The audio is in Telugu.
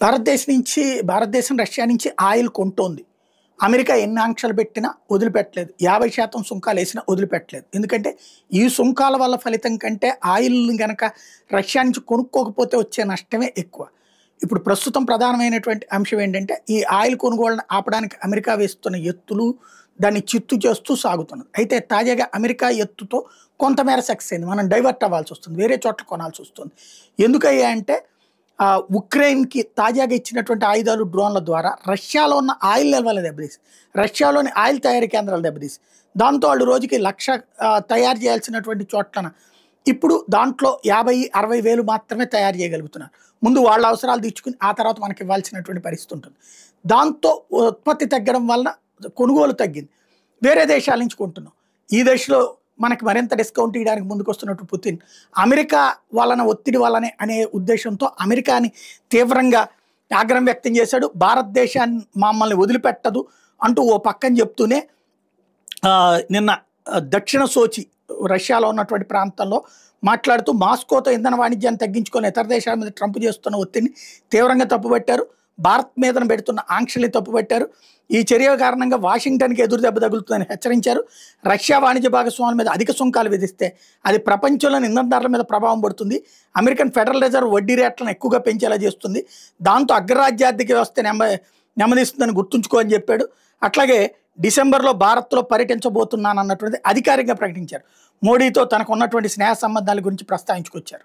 భారతదేశం రష్యా నుంచి ఆయిల్ కొంటోంది. అమెరికా ఎన్ని ఆంక్షలు పెట్టినా వదిలిపెట్టలేదు. 50% సుంకాలు వేసినా వదిలిపెట్టలేదు. ఎందుకంటే ఈ సుంకాల వల్ల ఫలితం కంటే ఆయిల్‌ని గనక రష్యా నుంచి కొనుక్కోకపోతే వచ్చే నష్టమే ఎక్కువ. ఇప్పుడు ప్రస్తుతం ప్రధానమైనటువంటి అంశం ఏంటంటే, ఈ ఆయిల్ కొనుగోళ్ళని ఆపడానికి అమెరికా వేస్తున్న ఎత్తులు, దాన్ని చిత్తు చేస్తూ సాగుతున్నది. అయితే తాజాగా అమెరికా ఎత్తుతో కొంతమేర సక్సెస్ అయింది. మనం డైవర్ట్ అవ్వాల్సొస్తుంది. వేరే చోట్ల కొనాల్సొస్తుంది. ఎందుకయ్యా అంటే ఉక్రెయిన్‌కి తాజాగా ఇచ్చినటువంటి ఆయుధాలు, డ్రోన్ల ద్వారా రష్యాలో ఉన్న ఆయిల్ నిల్వలు దెబ్బతీసి, రష్యాలోని ఆయిల్ తయారీ కేంద్రాలు దెబ్బతీసి, దాంతో వాళ్ళు రోజుకి 1,00,000 తయారు చేయాల్సినటువంటి చోట్లన ఇప్పుడు దాంట్లో 50, 60 వేలు మాత్రమే తయారు చేయగలుగుతున్నారు. ముందు వాళ్ళ అవసరాలు తీర్చుకుని ఆ తర్వాత మనకి ఇవ్వాల్సినటువంటి పరిస్థితి ఉంటుంది. దాంతో ఉత్పత్తి తగ్గడం వలన కొనుగోలు తగ్గింది. వేరే దేశాల నుంచి కొంటున్నాం. ఈ దశలో మనకి మరింత డిస్కౌంట్ ఇవ్వడానికి ముందుకొస్తున్నట్టు పుతిన్ అమెరికా వలన ఒత్తిడి వల్లనే అనే ఉద్దేశంతో అమెరికాని తీవ్రంగా ఆగ్రహం వ్యక్తం చేశాడు. భారతదేశాన్ని మమ్మల్ని వదిలిపెట్టదు అంటూ ఓ పక్కన చెప్తూనే నిన్న దక్షిణ సోచి రష్యాలో ఉన్నటువంటి ప్రాంతంలో మాట్లాడుతూ మాస్కోతో ఇంధన వాణిజ్యాన్ని తగ్గించుకొని ఇతర దేశాల మీద ట్రంప్ చేస్తున్న ఒత్తిడిని తీవ్రంగా తప్పుపట్టారు. భారత్ మీదన పెడుతున్న ఆంక్షల్ని తప్పుపట్టారు. ఈ చర్య కారణంగా వాషింగ్టన్కి ఎదురు దెబ్బ తగులుతుందని హెచ్చరించారు. రష్యా వాణిజ్య భాగస్వాముల మీద అధిక సుంకాలు విధిస్తే అది ప్రపంచంలోని ఇంధన ధరల మీద ప్రభావం పడుతుంది. అమెరికన్ ఫెడరల్ రిజర్వ్ వడ్డీ రేట్లను ఎక్కువగా పెంచేలా చేస్తుంది. దాంతో అగ్రరాజ్యార్థిక వ్యవస్థ నెమ్మదిస్తుందని గుర్తుంచుకోని చెప్పాడు. అట్లాగే డిసెంబర్లో భారత్లో పర్యటించబోతున్నానన్నటువంటిది అధికారికంగా ప్రకటించారు. మోడీతో తనకు ఉన్నటువంటి స్నేహ సంబంధాల గురించి ప్రస్తావించుకొచ్చారు.